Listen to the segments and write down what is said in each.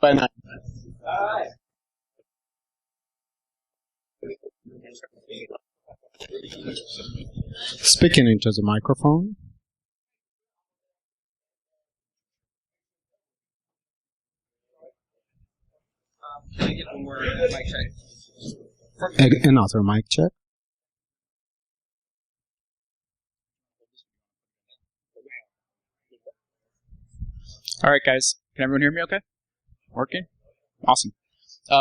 By 9. Speaking into the microphone. Can I get one more mic check? Another mic check. All right, guys. Can everyone hear me okay? Working? Awesome.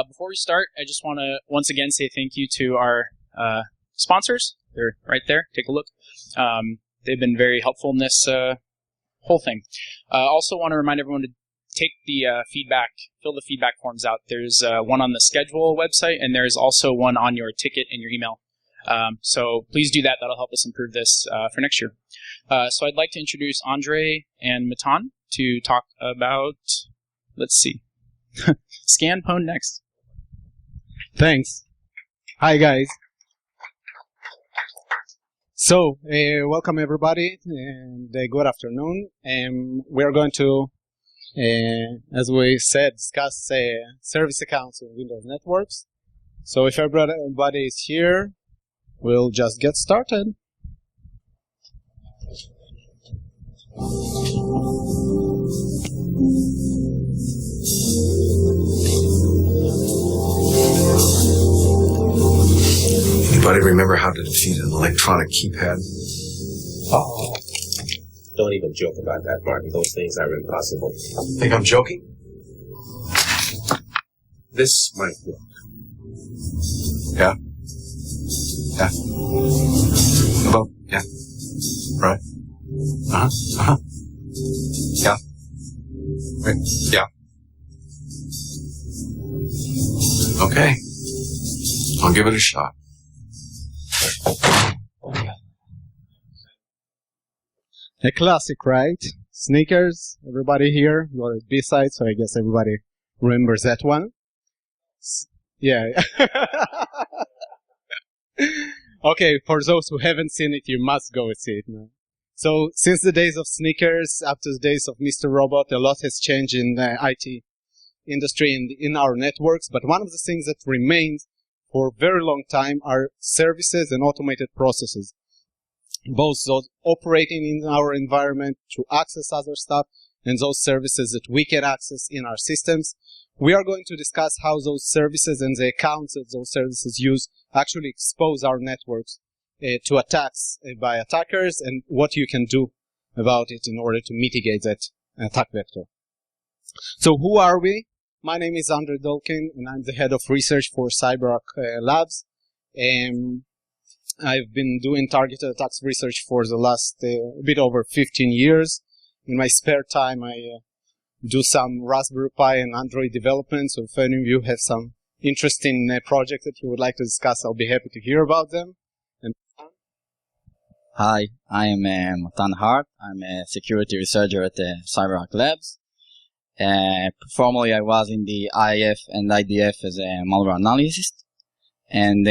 Before we start, I just want to once again say thank you to our sponsors. They're right there. Take a look. They've been very helpful in this whole thing. Also want to remind everyone to take the feedback, fill the feedback forms out. There's one on the schedule website, and there's also one on your ticket in your email. So please do that. That'll help us improve this for next year. So I'd like to introduce Andrey and Matan to talk about, let's see, scan Pwn Next. Thanks. Hi, guys. So, welcome everybody, and good afternoon. We are going to, as we said, discuss service accounts in Windows networks. So if everybody is here, we'll just get started. Anybody remember how to defeat an electronic keypad? Oh, don't even joke about that, Martin. Those things are impossible. Think I'm joking? This might work. Yeah? Yeah. Hello? Yeah. Right. Uh-huh. Uh-huh. Yeah. Right. Yeah. Okay. I'll give it a shot. A classic, right? Sneakers. Everybody here? You're at B-side, so I guess everybody remembers that one. Yeah. Okay, for those who haven't seen it, you must go and see it now. So, since the days of sneakers, up to the days of Mr. Robot, a lot has changed in the IT industry and in our networks, but one of the things that remains for a very long time are services and automated processes. Both those operating in our environment to access other stuff and those services that we can access in our systems. We are going to discuss how those services and the accounts that those services use actually expose our networks to attacks by attackers, and what you can do about it in order to mitigate that attack vector. So who are we? My name is Andrey Dulkin, and I'm the head of research for CyberArk Labs. I've been doing targeted attacks research for the last bit over 15 years. In my spare time, I do some Raspberry Pi and Android development, so if any of you have some interesting projects that you would like to discuss, I'll be happy to hear about them. And Hi, I am Matan Hart. I'm a security researcher at CyberArk Labs. Formerly, I was in the IF and IDF as a malware analyst. And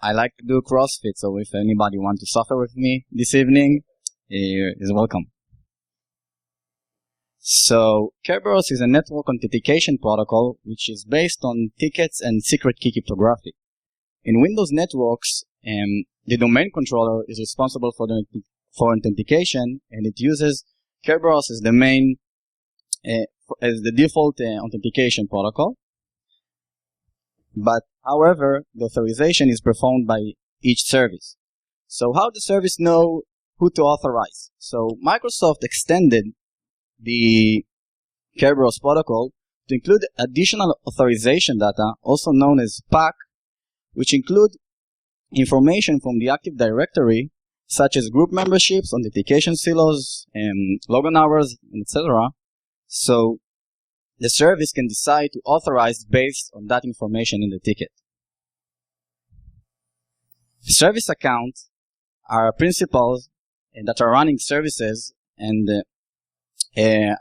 I like to do CrossFit, so if anybody wants to suffer with me this evening, is welcome. So, HERBEROS is a network authentication protocol which is based on tickets and secret key cryptography. In Windows networks, the domain controller is responsible for authentication, and it uses HERBEROS as the main, as the default authentication protocol. But, however, the authorization is performed by each service. So how does the service know who to authorize? So Microsoft extended the HERBEROS protocol to include additional authorization data, also known as PAC, which include information from the Active Directory, such as group memberships, authentication silos, login hours, etc. So the service can decide to authorize based on that information in the ticket. Service accounts are principals that are running services and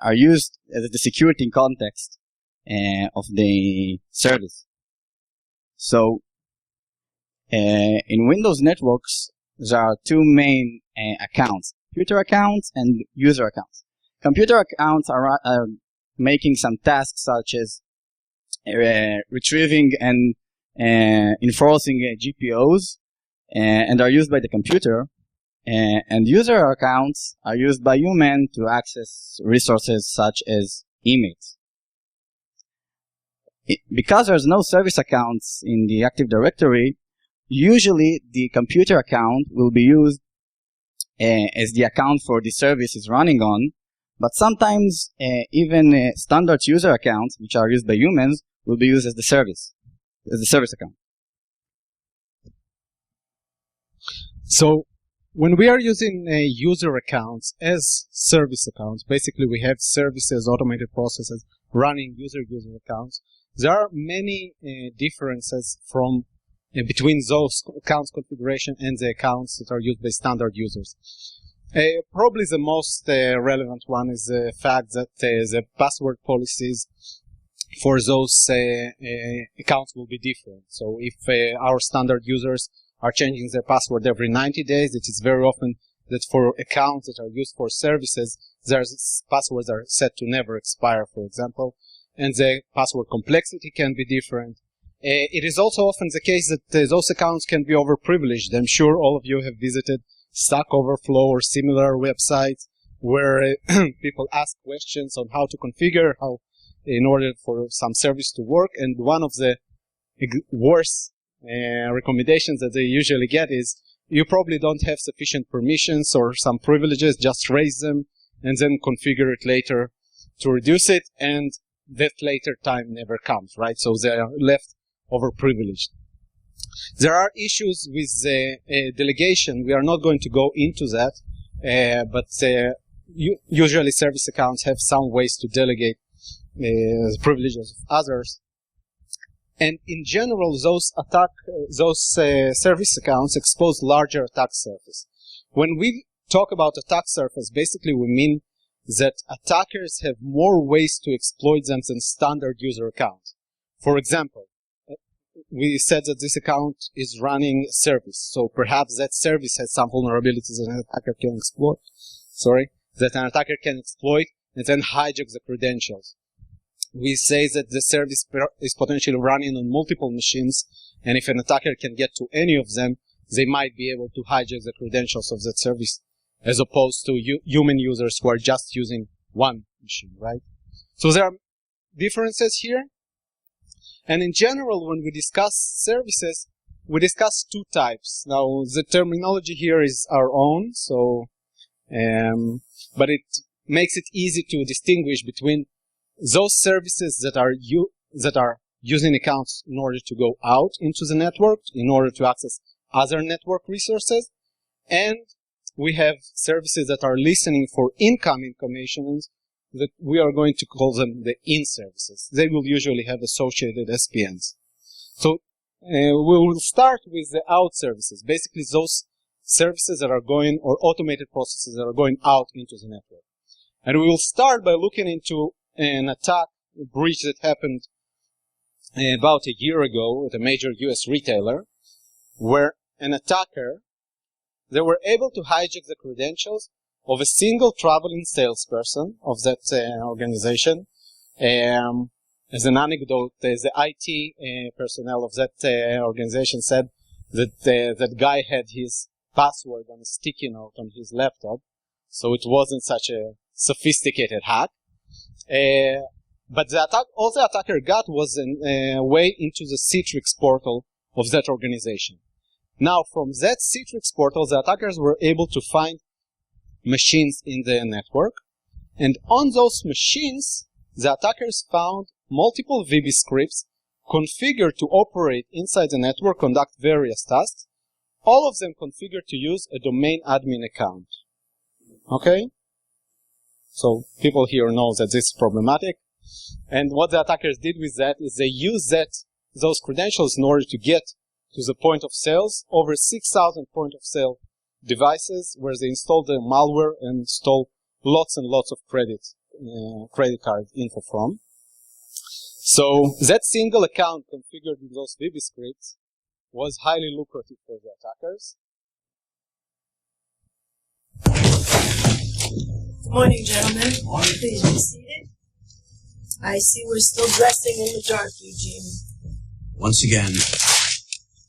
are used as the security context of the service. So in Windows networks, there are two main accounts: computer accounts and user accounts. Computer accounts are making some tasks such as retrieving and enforcing GPOs, and are used by the computer. And user accounts are used by humans to access resources such as emails. Because there's no service accounts in the Active Directory, usually the computer account will be used as the account for the service is running on, but sometimes even standard user accounts, which are used by humans, will be used as the service account. So when we are using user accounts as service accounts, basically we have services, automated processes running user accounts. There are many differences from between those accounts configuration and the accounts that are used by standard users. Probably the most relevant one is the fact that the password policies for those accounts will be different. So if our standard users are changing their password every 90 days, it is very often that for accounts that are used for services, their passwords are set to never expire, for example, and the password complexity can be different. It is also often the case that those accounts can be overprivileged. I'm sure all of you have visited Stack Overflow or similar websites where people ask questions on how to configure, how in order for some service to work, and one of the worst recommendations that they usually get is you probably don't have sufficient permissions or some privileges, just raise them and then configure it later to reduce it, and that later time never comes, right? So they are left overprivileged. There are issues with delegation. We are not going to go into that, but usually service accounts have some ways to delegate privileges of others. And in general, those service accounts expose larger attack surface. When we talk about attack surface, basically we mean that attackers have more ways to exploit them than standard user accounts. For example, we said that this account is running a service, so perhaps that service has some vulnerabilities that an attacker can exploit. And then hijack the credentials. We say that the service is potentially running on multiple machines, and if an attacker can get to any of them, they might be able to hijack the credentials of that service, as opposed to human users who are just using one machine, right? So there are differences here. And in general, when we discuss services, we discuss two types. Now, the terminology here is our own, so, but it makes it easy to distinguish between those services that are using accounts in order to go out into the network, in order to access other network resources, and we have services that are listening for incoming informations that we are going to call them the in services. They will usually have associated SPNs. So we will start with the out services, basically those services that are going, or automated processes that are going out into the network. And we will start by looking into an attack, a breach that happened about a year ago at a major US retailer, where an attacker, they were able to hijack the credentials of a single traveling salesperson of that organization. As an anecdote, the IT personnel of that organization said that that guy had his password on a sticky note on his laptop, so it wasn't such a sophisticated hack. But all the attacker got was a way into the Citrix portal of that organization. Now, from that Citrix portal, the attackers were able to find machines in the network, and on those machines, the attackers found multiple VB scripts configured to operate inside the network, conduct various tasks, all of them configured to use a domain admin account. Okay? So people here know that this is problematic. And what the attackers did with that is they used those credentials in order to get to the point of sales, over 6,000 point of sale devices where they installed the malware and stole lots and lots of credit card info from. So that single account configured in those VB scripts was highly lucrative for the attackers. Good morning, gentlemen. Please be seated. I see we're still dressing in the dark, Eugene. Once again,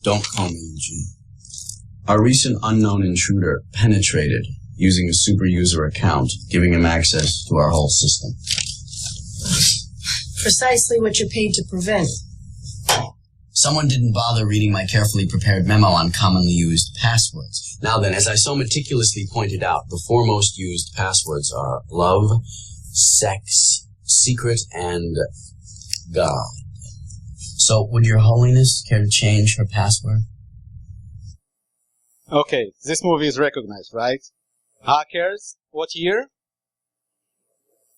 don't call me Eugene. Our recent unknown intruder penetrated using a super user account, giving him access to our whole system. Precisely what you're paid to prevent. Someone didn't bother reading my carefully prepared memo on commonly used passwords. Now then, as I so meticulously pointed out, the four most used passwords are love, sex, secret, and God. So, would Your Holiness care to change her password? Okay, this movie is recognized, right? Hackers, what year?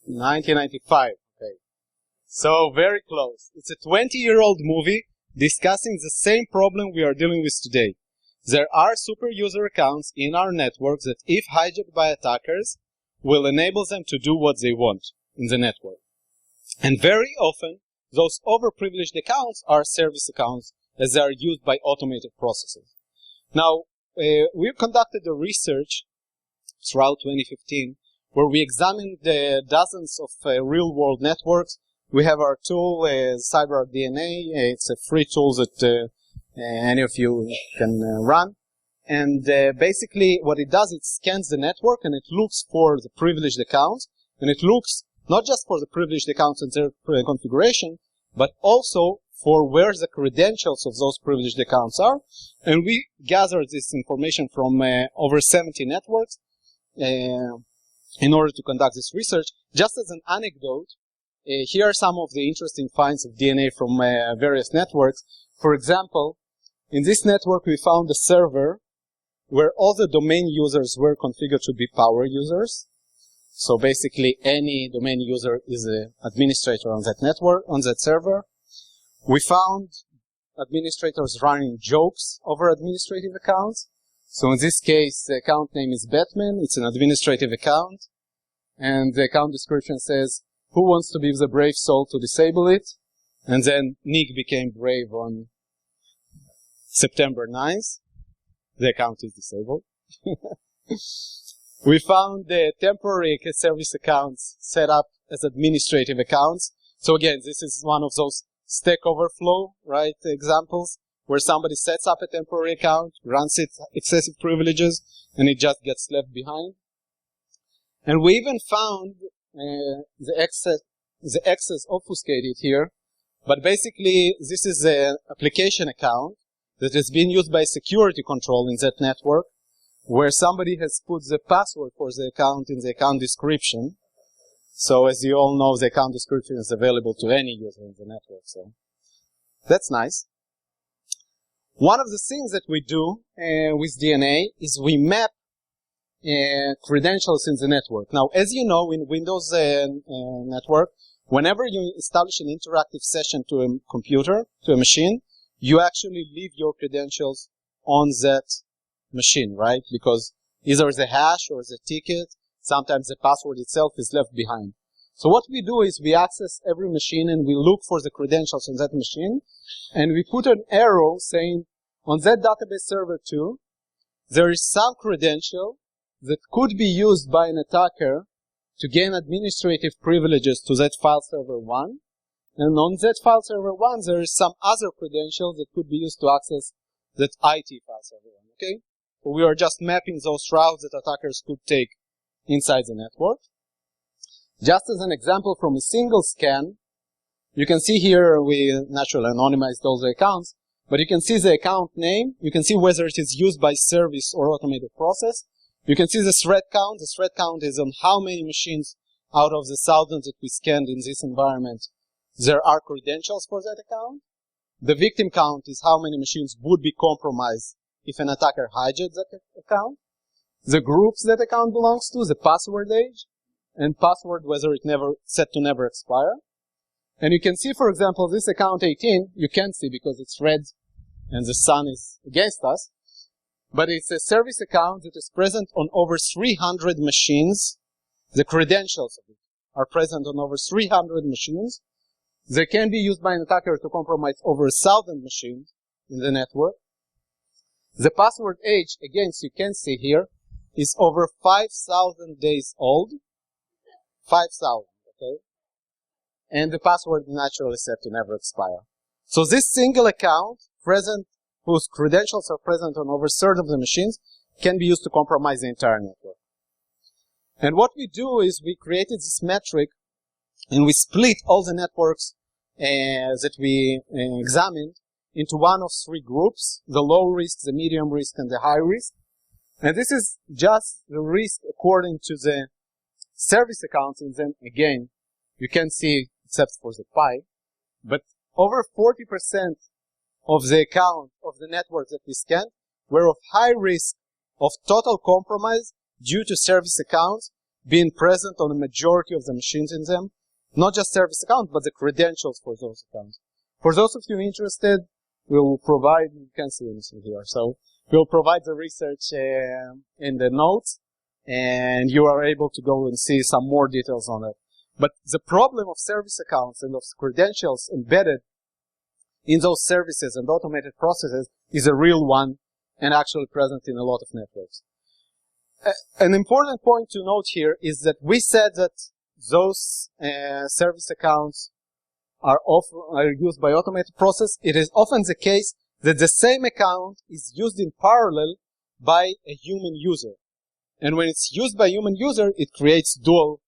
1995. Okay. So, very close. It's a 20-year-old movie discussing the same problem we are dealing with today. There are super user accounts in our network that, if hijacked by attackers, will enable them to do what they want in the network. And very often, those overprivileged accounts are service accounts as they are used by automated processes. Now, we conducted a research throughout 2015 where we examined dozens of real-world networks. We have our tool, CyberArk DNA. It's a free tool that any of you can run. And basically what it does, it scans the network and it looks for the privileged accounts. And it looks not just for the privileged accounts and their configuration, but also for where the credentials of those privileged accounts are. And we gathered this information from over 70 networks in order to conduct this research. Just as an anecdote, here are some of the interesting finds of DNA from various networks. For example, in this network we found a server where all the domain users were configured to be power users. So basically any domain user is an administrator on that network, on that server. We found administrators running jokes over administrative accounts. So in this case, the account name is Batman. It's an administrative account. And the account description says, who wants to be the brave soul to disable it? And then Nick became brave on September 9th. The account is disabled. We found temporary service accounts set up as administrative accounts. So again, this is one of those Stack Overflow, right, examples, where somebody sets up a temporary account, runs it excessive privileges, and it just gets left behind. And we even found the access obfuscated here, but basically this is an application account that has been used by security control in that network, where somebody has put the password for the account in the account description. So as you all know, the account description is available to any user in the network. So that's nice. One of the things that we do with DNA is we map credentials in the network. Now, as you know, in Windows network, whenever you establish an interactive session to a computer, to a machine, you actually leave your credentials on that machine, right? Because either the hash or the ticket, sometimes the password itself is left behind. So what we do is we access every machine and we look for the credentials on that machine, and we put an arrow saying, on that database server 2, there is some credential that could be used by an attacker to gain administrative privileges to that file server 1. And on that file server 1, there is some other credential that could be used to access that IT file server 1, okay? So we are just mapping those routes that attackers could take inside the network. Just as an example from a single scan, you can see here we naturally anonymized all the accounts, but you can see the account name, you can see whether it is used by service or automated process. You can see the thread count. The thread count is on how many machines out of the thousands that we scanned in this environment there are credentials for that account. The victim count is how many machines would be compromised if an attacker hijacked that account. The groups that account belongs to, the password age, and password whether it set to never expire. And you can see, for example, this account 18, you can't see because it's red and the sun is against us. But it's a service account that is present on over 300 machines. The credentials of it are present on over 300 machines. They can be used by an attacker to compromise over 1,000 machines in the network. The password age, again, so you can see here, is over 5,000 days old. 5,000, okay? And the password is naturally set to never expire. So this single account, whose credentials are present on over a third of the machines, can be used to compromise the entire network. And what we do is we created this metric, and we split all the networks that we examined into one of three groups: the low risk, the medium risk, and the high risk. And this is just the risk according to the service accounts. And then again, you can see, except for the pie, but over 40% of the account of the networks that we scanned were of high risk of total compromise due to service accounts being present on a majority of the machines in them. Not just service accounts, but the credentials for those accounts. For those of you interested, we'll provide, you can't see anything here, so we'll provide the research in the notes, and you are able to go and see some more details on it. But the problem of service accounts and of credentials embedded in those services and automated processes is a real one and actually present in a lot of networks. An important point to note here is that we said that those service accounts are used by automated process. It is often the case that the same account is used in parallel by a human user. And when it's used by a human user, it creates dual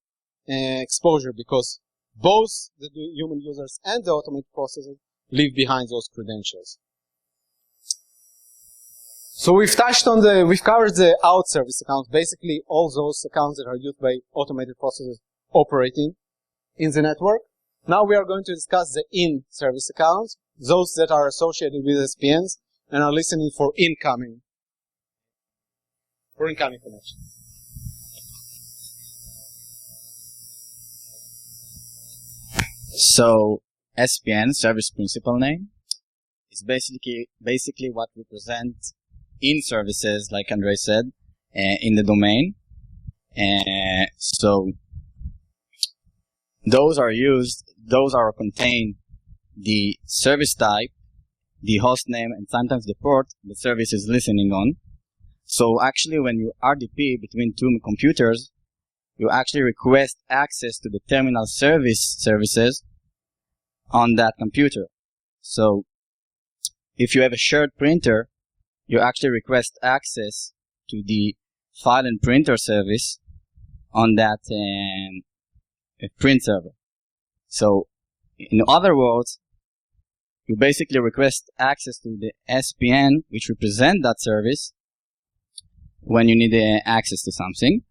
exposure, because both the human users and the automated processes leave behind those credentials. So we've covered the out service accounts, basically all those accounts that are used by automated processes operating in the network. Now we are going to discuss the in service accounts, those that are associated with SPNs and are listening for incoming connection. So SPN, service principal name, is basically what represents in services, like Andrey said, in the domain. So those are contain the service type, the host name, and sometimes the port the service is listening on. So actually, when you RDP between two computers, you actually request access to the terminal services on that computer. So if you have a shared printer, you actually request access to the file and printer service on that print server. So in other words, you basically request access to the SPN, which represent that service when you need access to something.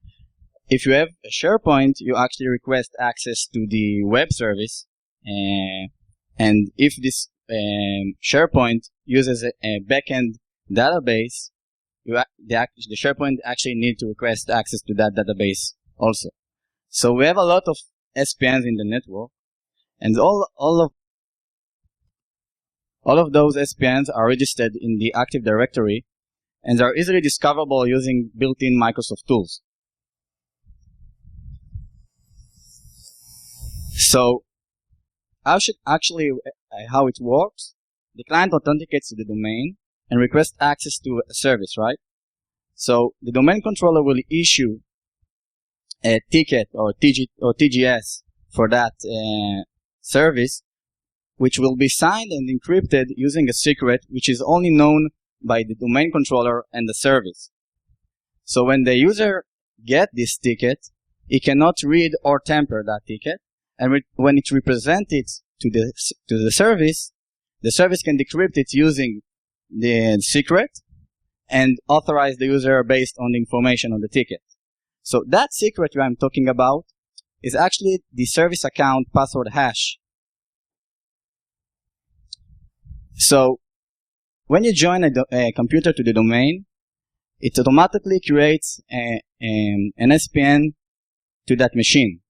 If you have a SharePoint, you actually request access to the web service. And if this SharePoint uses a backend database, the SharePoint actually need to request access to that database also. So we have a lot of SPNs in the network, and all of those SPNs are registered in the Active Directory, and are easily discoverable using built-in Microsoft tools. So how it works? The client authenticates to the domain and requests access to a service, right? So the domain controller will issue a ticket or TGS for that service, which will be signed and encrypted using a secret which is only known by the domain controller and the service. So when the user gets this ticket, he cannot read or tamper that ticket, and when it's represented to the service can decrypt it using the secret and authorize the user based on the information on the ticket. So that secret I'm talking about is actually the service account password hash. So when you join a computer to the domain, it automatically creates an SPN to that machine.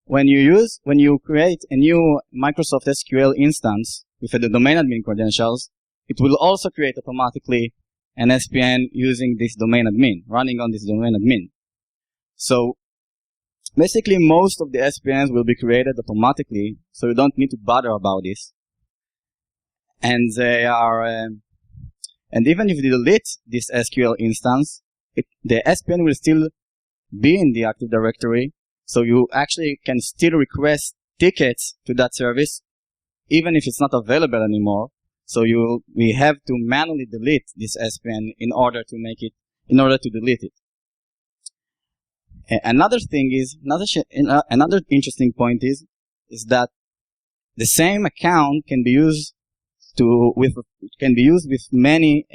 When you create a new Microsoft SQL instance with the domain admin credentials, it will also create automatically an SPN using this domain admin, running on this domain admin. So Basically, most of the SPNs will be created automatically, so you don't need to bother about this. And they are, and even if you delete this SQL instance, the SPN will still be in the Active Directory, so you actually can still request tickets to that service, even if it's not available anymore. So we have to manually delete this SPN in order to delete it. Another thing is, another interesting point is that the same account can be used with many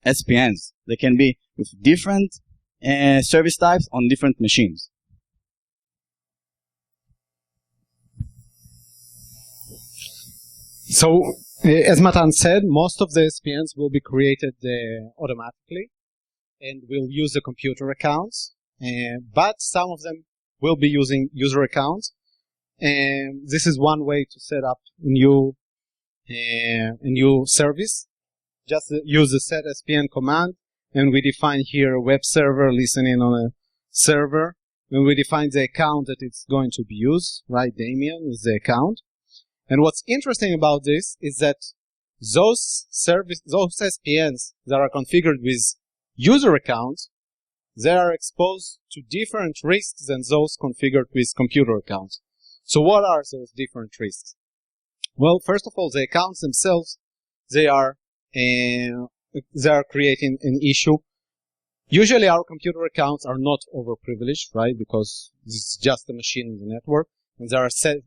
SPNs. They can be with different service types on different machines. So, as Matan said, most of the SPNs will be created automatically and will use the computer accounts, but some of them will be using user accounts. And this is one way to set up a new service. Just use the set SPN command, and we define here a web server listening on a server, and we define the account that it's going to be used, right? Damien is the account. And what's interesting about this is that those SPNs that are configured with user accounts, they are exposed to different risks than those configured with computer accounts. So what are those different risks? Well, first of all, the accounts themselves, they are creating an issue. Usually our computer accounts are not overprivileged, right? Because this is just a machine in the network, and there are set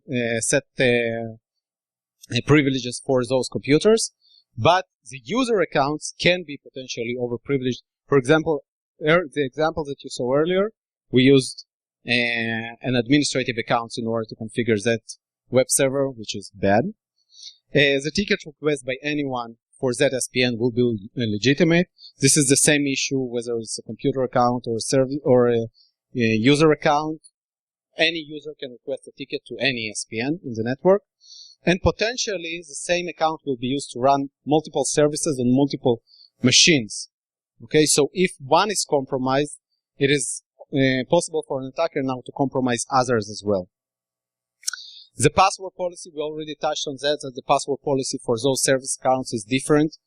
privileges for those computers. But the user accounts can be potentially overprivileged. For example, the example that you saw earlier, we used an administrative account in order to configure that web server, which is bad. The ticket request by anyone for that SPN will be legitimate. This is the same issue whether it's a computer account or a service or a user account. Any user can request a ticket to any SPN in the network. And potentially, the same account will be used to run multiple services on multiple machines. Okay, so if one is compromised, it is possible for an attacker now to compromise others as well. The password policy, we already touched on that the password policy for those service accounts is different,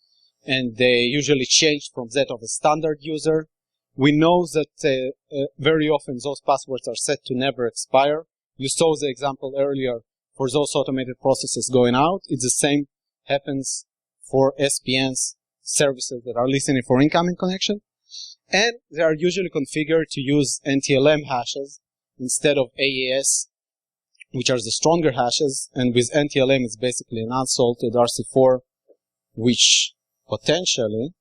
and they usually change from that of a standard user. We know that very often those passwords are set to never expire. You saw the example earlier for those automated processes going out. It's the same happens for SPNs services that are listening for incoming connection. And they are usually configured to use NTLM hashes instead of AES, which are the stronger hashes. And with NTLM, it's basically an unsalted RC4, which potentially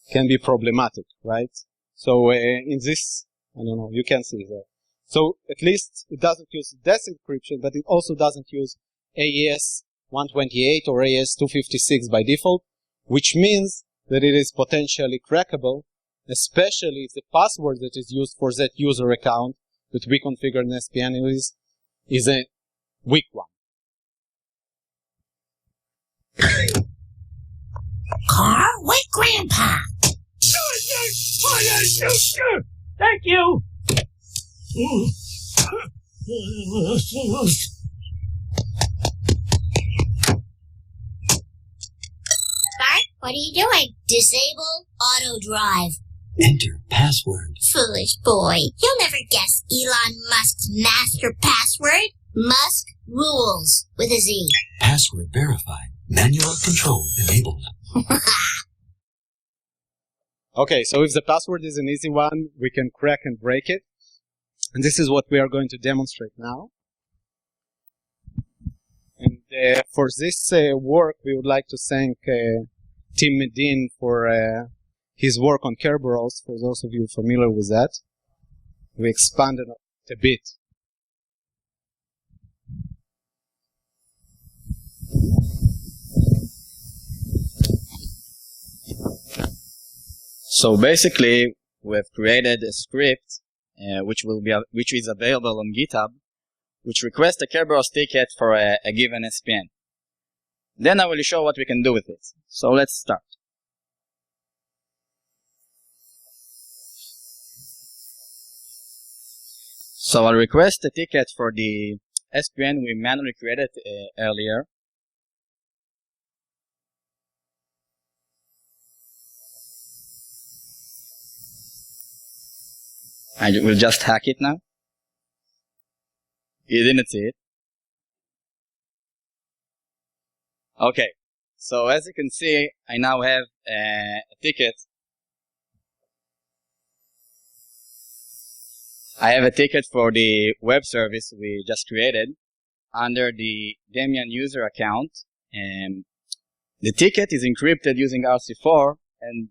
can be problematic, right? So in this, I don't know, you can see that. So at least it doesn't use desk encryption, but it also doesn't use AES 128 or AES 256 by default, which means that it is potentially crackable, especially if the password that is used for that user account that we configure in SPN is a weak one. Car, wait, Grandpa. Thank you. Bart, what are you doing? Disable auto drive. Enter password. Foolish boy. You'll never guess Elon Musk's master password. Musk rules with a Z. Password verified. Manual control enabled. Okay, so if the password is an easy one, we can crack and break it. And this is what we are going to demonstrate now. And for this work, we would like to thank Tim Medin for his work on HERBEROS, for those of you familiar with that. We expanded it a bit. So basically, we have created a script which is available on GitHub, which requests a HERBEROS ticket for a given SPN. Then I will show what we can do with it. So let's start. So I'll request a ticket for the SPN we manually created earlier. I will just hack it now. You didn't see it. Okay, so as you can see, I now have a ticket. I have a ticket for the web service we just created under the Damian user account. And the ticket is encrypted using RC4, and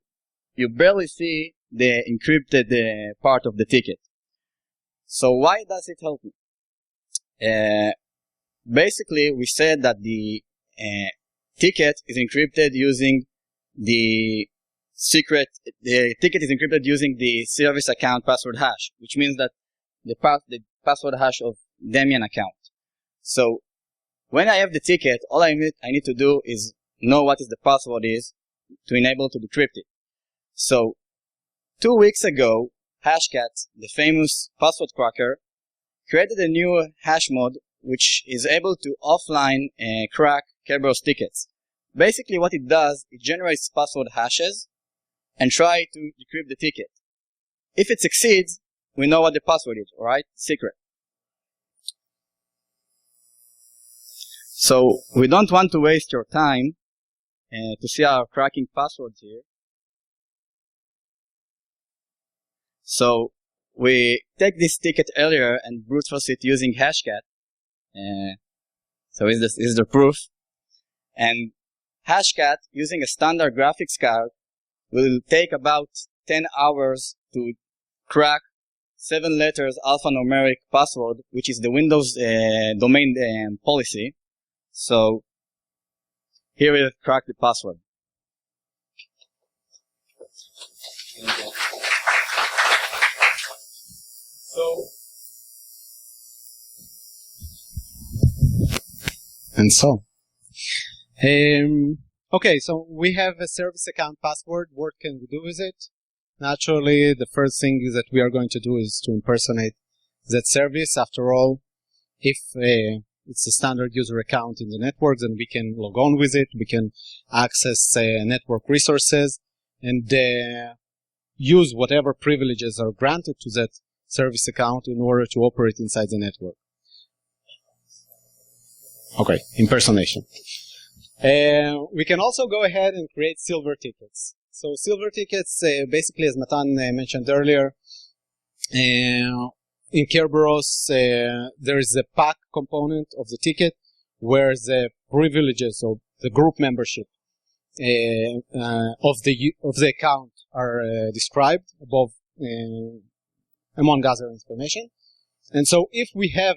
you barely see the encrypted part of the ticket. So why does it help me? Basically, we said that the ticket is encrypted using the ticket is encrypted using the service account password hash, which means that the password hash of Damian account. So when I have the ticket, all I need to do is know what is the password is to enable to decrypt it. So 2 weeks ago, Hashcat, the famous password cracker, created a new hash mode which is able to offline crack HERBEROS tickets. Basically what it does, it generates password hashes and try to decrypt the ticket. If it succeeds, we know what the password is, alright? Secret. So we don't want to waste your time to see our cracking passwords here. So we take this ticket earlier and brute force it using Hashcat. So this is the proof. And Hashcat, using a standard graphics card, will take about 10 hours to crack 7 letters alphanumeric password, which is the Windows domain policy. So here we crack the password. And so. Okay, so we have a service account password. What can we do with it? Naturally, the first thing that we are going to do is to impersonate that service. After all, if it's a standard user account in the network, then we can log on with it. We can access network resources and use whatever privileges are granted to that service account in order to operate inside the network. Okay, impersonation. We can also go ahead and create silver tickets. So silver tickets, basically, as Matan mentioned earlier, in HERBEROS, there is a pack component of the ticket where the privileges of the group membership of the account are described above among other information. And so if we have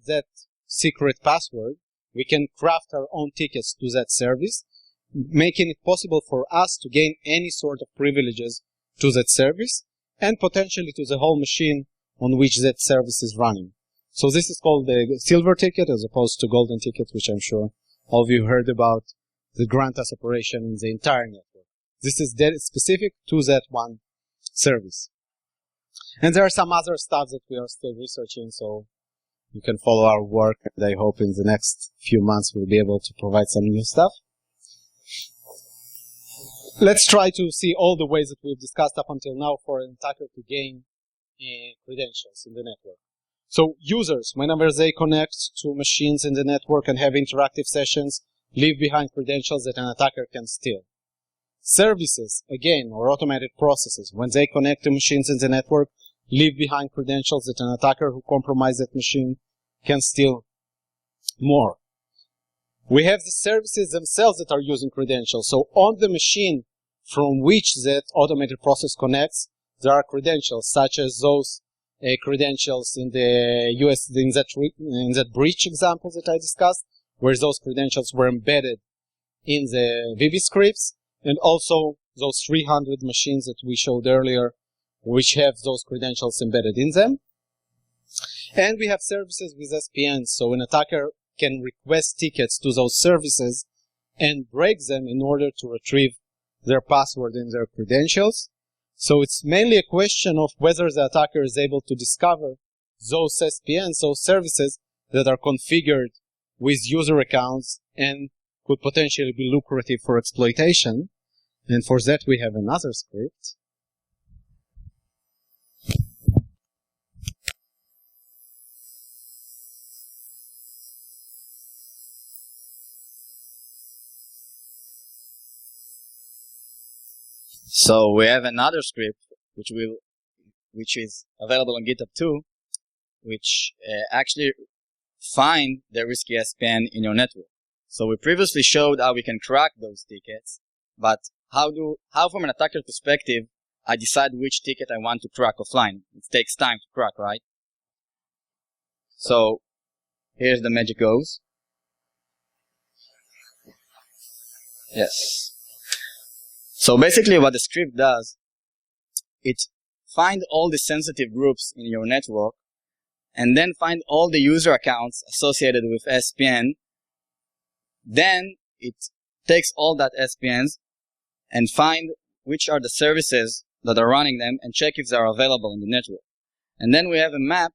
that secret password, we can craft our own tickets to that service, making it possible for us to gain any sort of privileges to that service and potentially to the whole machine on which that service is running. So this is called the silver ticket as opposed to golden ticket, which I'm sure all of you heard about, the grant us operation in the entire network. This is specific to that one service. And there are some other stuff that we are still researching, so you can follow our work, and I hope in the next few months we'll be able to provide some new stuff. Let's try to see all the ways that we've discussed up until now for an attacker to gain credentials in the network. So users, whenever they connect to machines in the network and have interactive sessions, leave behind credentials that an attacker can steal. Services, again, or automated processes, when they connect to machines in the network, leave behind credentials that an attacker who compromises that machine can steal more. We have the services themselves that are using credentials. So on the machine from which that automated process connects, there are credentials, such as those credentials in the in that breach example that I discussed, where those credentials were embedded in the VB scripts, and also those 300 machines that we showed earlier, which have those credentials embedded in them. And we have services with SPNs, so an attacker can request tickets to those services and break them in order to retrieve their password and their credentials. So it's mainly a question of whether the attacker is able to discover those SPNs, those services that are configured with user accounts and could potentially be lucrative for exploitation. And for that, we have another script. So we have another script which is available on GitHub too, which actually find the risky SPN in your network. So we previously showed how we can crack those tickets, but how from an attacker perspective I decide which ticket I want to crack offline? It takes time to crack, right? So here's the magic goes. Yes. So basically what the script does, it finds all the sensitive groups in your network and then find all the user accounts associated with SPN. Then it takes all that SPNs and find which are the services that are running them and check if they are available in the network. And then we have a map,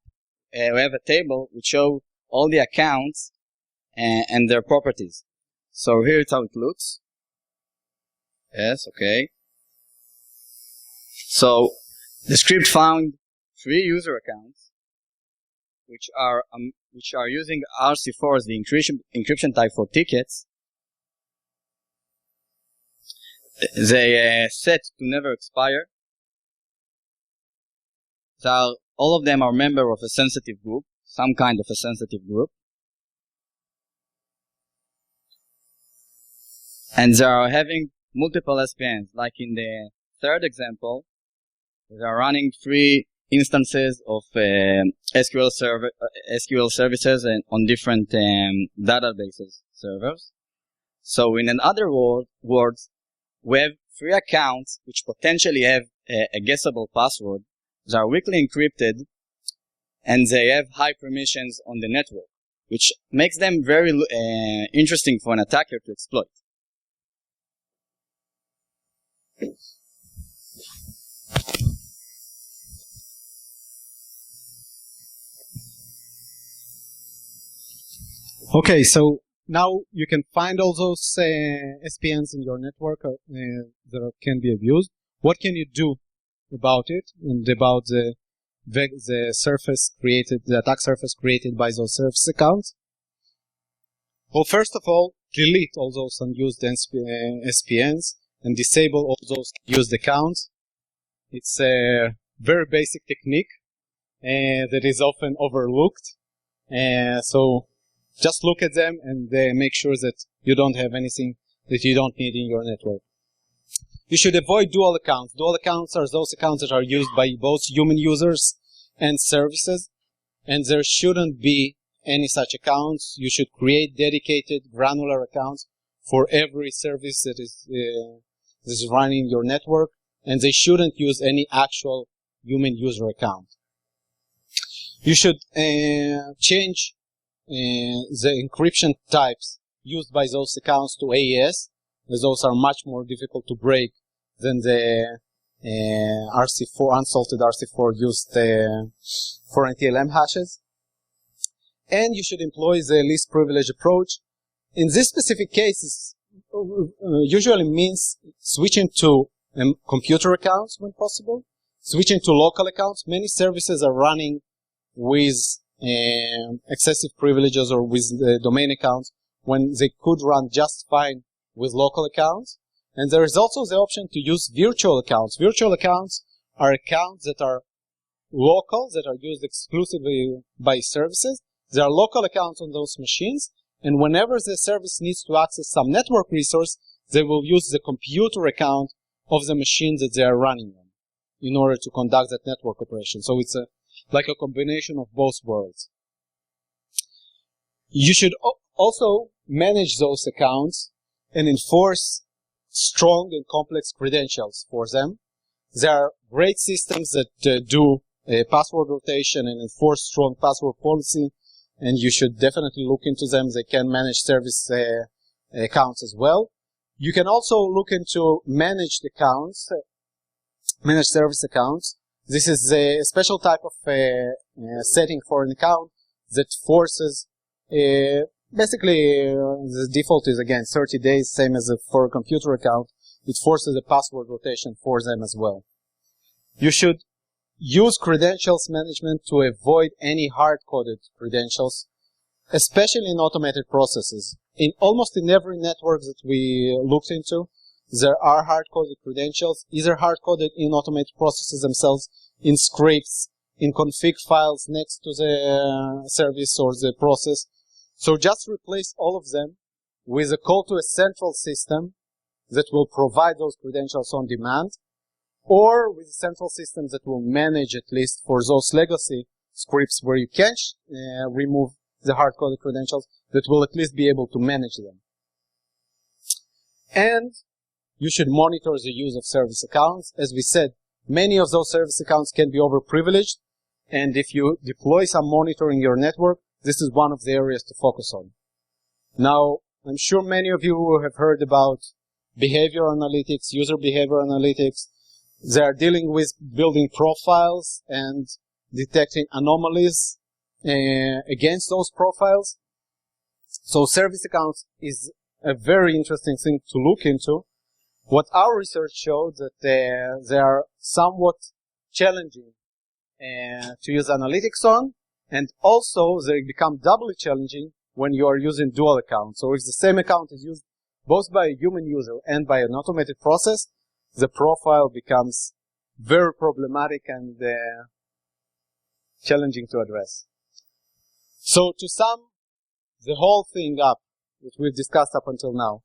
we have a table which shows all the accounts and their properties. So here's how it looks. Yes, okay. So the script found 3 user accounts which are using RC4 as the encryption type for tickets. They set to never expire. So all of them are member of a sensitive group, some kind of a sensitive group. And they are having multiple SPNs, like in the third example, they are running 3 instances of SQL services and on different databases servers. So in other words, we have 3 accounts which potentially have a guessable password. They are weakly encrypted and they have high permissions on the network, which makes them very interesting for an attacker to exploit. Okay, so now you can find all those SPNs in your network that can be abused. What can you do about it and about the surface created, the attack surface created by those service accounts? Well, first of all, delete all those unused SPNs and disable all those used accounts. It's a very basic technique that is often overlooked. So just look at them and make sure that you don't have anything that you don't need in your network. You should avoid dual accounts. Dual accounts are those accounts that are used by both human users and services, and there shouldn't be any such accounts. You should create dedicated granular accounts for every service that is running your network, and they shouldn't use any actual human user account. You should change the encryption types used by those accounts to AES, as those are much more difficult to break than the RC4, unsalted RC4 used for NTLM hashes. And you should employ the least privilege approach. In this specific case, usually means switching to computer accounts when possible, switching to local accounts. Many services are running with excessive privileges or with domain accounts when they could run just fine with local accounts. And there is also the option to use virtual accounts. Virtual accounts are accounts that are local, that are used exclusively by services. There are local accounts on those machines, and whenever the service needs to access some network resource, they will use the computer account of the machine that they are running on in order to conduct that network operation. So it's like a combination of both worlds. You should also manage those accounts and enforce strong and complex credentials for them. There are great systems that do password rotation and enforce strong password policy, and you should definitely look into them. They can manage service accounts as well. You can also look into managed accounts, managed service accounts. This is a special type of setting for an account that forces, basically the default is again 30 days, same as for a computer account. It forces a password rotation for them as well. You should use credentials management to avoid any hard-coded credentials, especially in automated processes. Almost in every network that we looked into, there are hard-coded credentials, either hard-coded in automated processes themselves, in scripts, in config files next to the service or the process. So just replace all of them with a call to a central system that will provide those credentials on demand, or with a central system that will manage, at least for those legacy scripts where you can't remove the hard-coded credentials, that will at least be able to manage them. And you should monitor the use of service accounts. As we said, many of those service accounts can be overprivileged, and if you deploy some monitoring in your network, this is one of the areas to focus on. Now, I'm sure many of you have heard about behavior analytics, user behavior analytics. They are dealing with building profiles and detecting anomalies against those profiles. So service accounts is a very interesting thing to look into. What our research showed that they are somewhat challenging to use analytics on, and also they become doubly challenging when you are using dual accounts. So if the same account is used both by a human user and by an automated process, the profile becomes very problematic and challenging to address. So to sum the whole thing up that we've discussed up until now,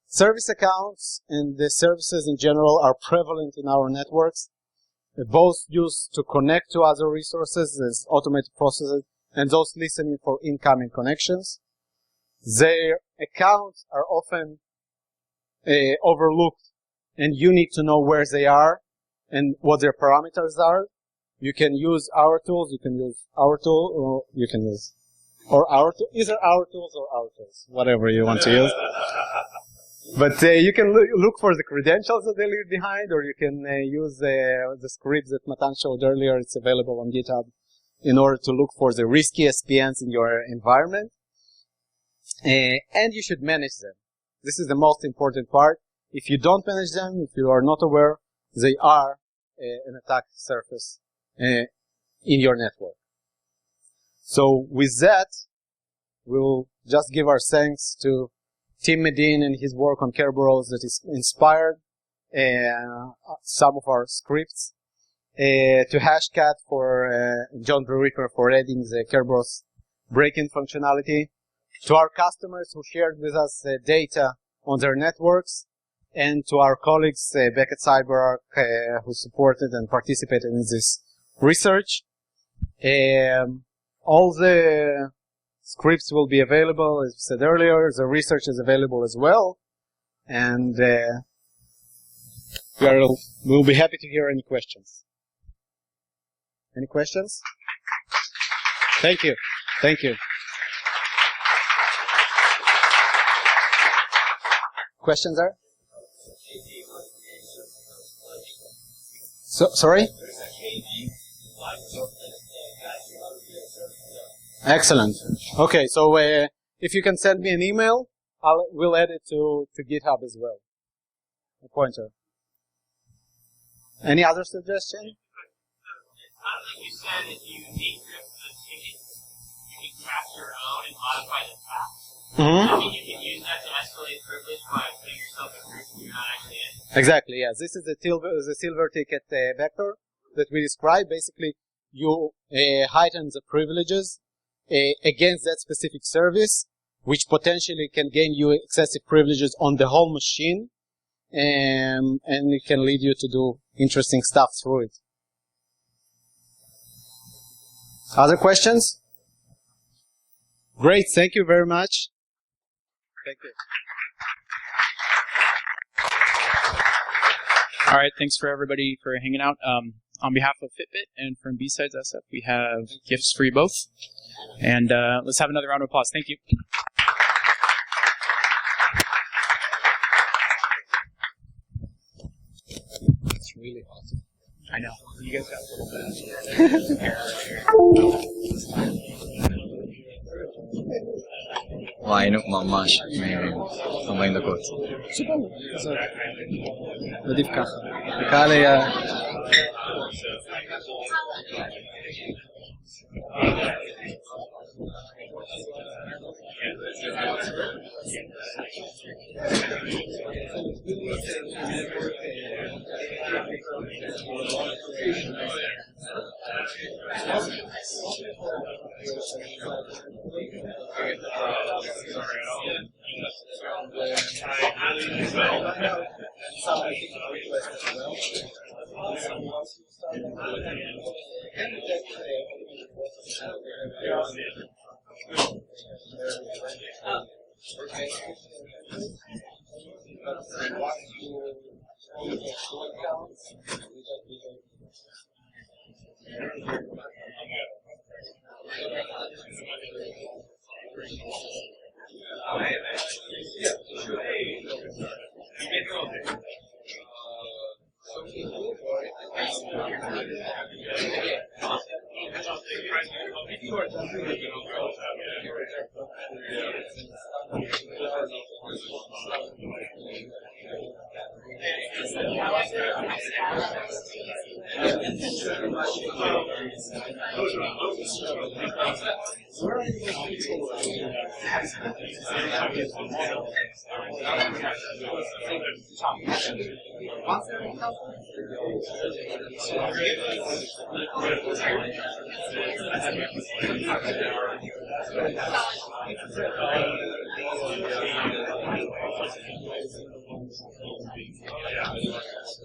service accounts and the services in general are prevalent in our networks. They're both used to connect to other resources as automated processes and those listening for incoming connections. Their accounts are often overlooked, and you need to know where they are and what their parameters are. You can use our tools, you can use our tool, or you can use our tool, either our tools or our tools, whatever you want to use. But you can look for the credentials that they leave behind, or you can use the script that Matan showed earlier. It's available on GitHub in order to look for the risky SPNs in your environment. And you should manage them. This is the most important part. If you don't manage them, if you are not aware, they are an attack surface in your network. So with that, we'll just give our thanks to Tim Medin and his work on HERBEROS that is inspired some of our scripts, to Hashcat for John Bruriker for adding the HERBEROS break-in functionality, to our customers who shared with us data on their networks, and to our colleagues back at CyberArk who supported and participated in this research. All the scripts will be available, as we said earlier. The research is available as well. And we'll be happy to hear any questions. Any questions? Thank you. Thank you. Questions there? Sorry? Excellent. Okay, so if you can send me an email, we'll add it to GitHub as well. A pointer. Any other suggestion? It sounds like you said that you decrypt the ticket, you can craft your own and modify the task. Mm-hmm. I think you can use that to escalate privilege by putting yourself in groups that you're not actually in. Exactly, yes. This is the silver ticket vector that we described. Basically, you heighten the privileges against that specific service, which potentially can gain you excessive privileges on the whole machine, and it can lead you to do interesting stuff through it. Other questions? Great, thank you very much. Thank you. All right, thanks for everybody for hanging out. On behalf of Fitbit and from BSidesSF, we have gifts for you both. And let's have another round of applause. Thank you. It's really awesome. I know. You guys got a little bit. היינו ממש מהירים, 40 דקות. עדיף ככה. הקהל היה...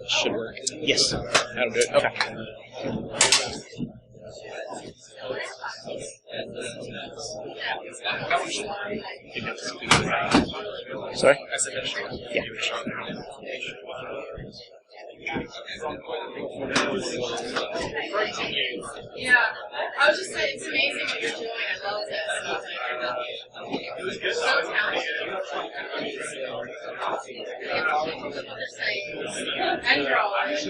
Should work. Yes, that'll do it. Okay. Sorry? Yeah. Yeah, I was just saying, it's amazing what you're doing. I love this. So talented. And drawers.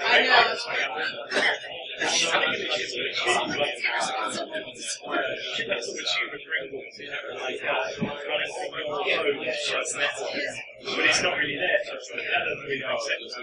I know. But it's not really there. That doesn't really make sense.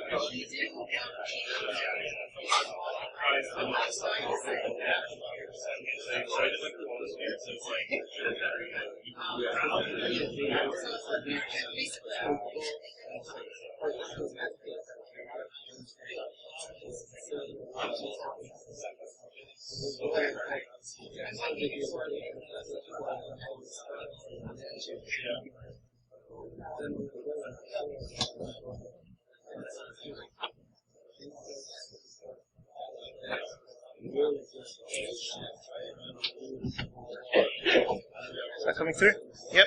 Is that coming through? Yep.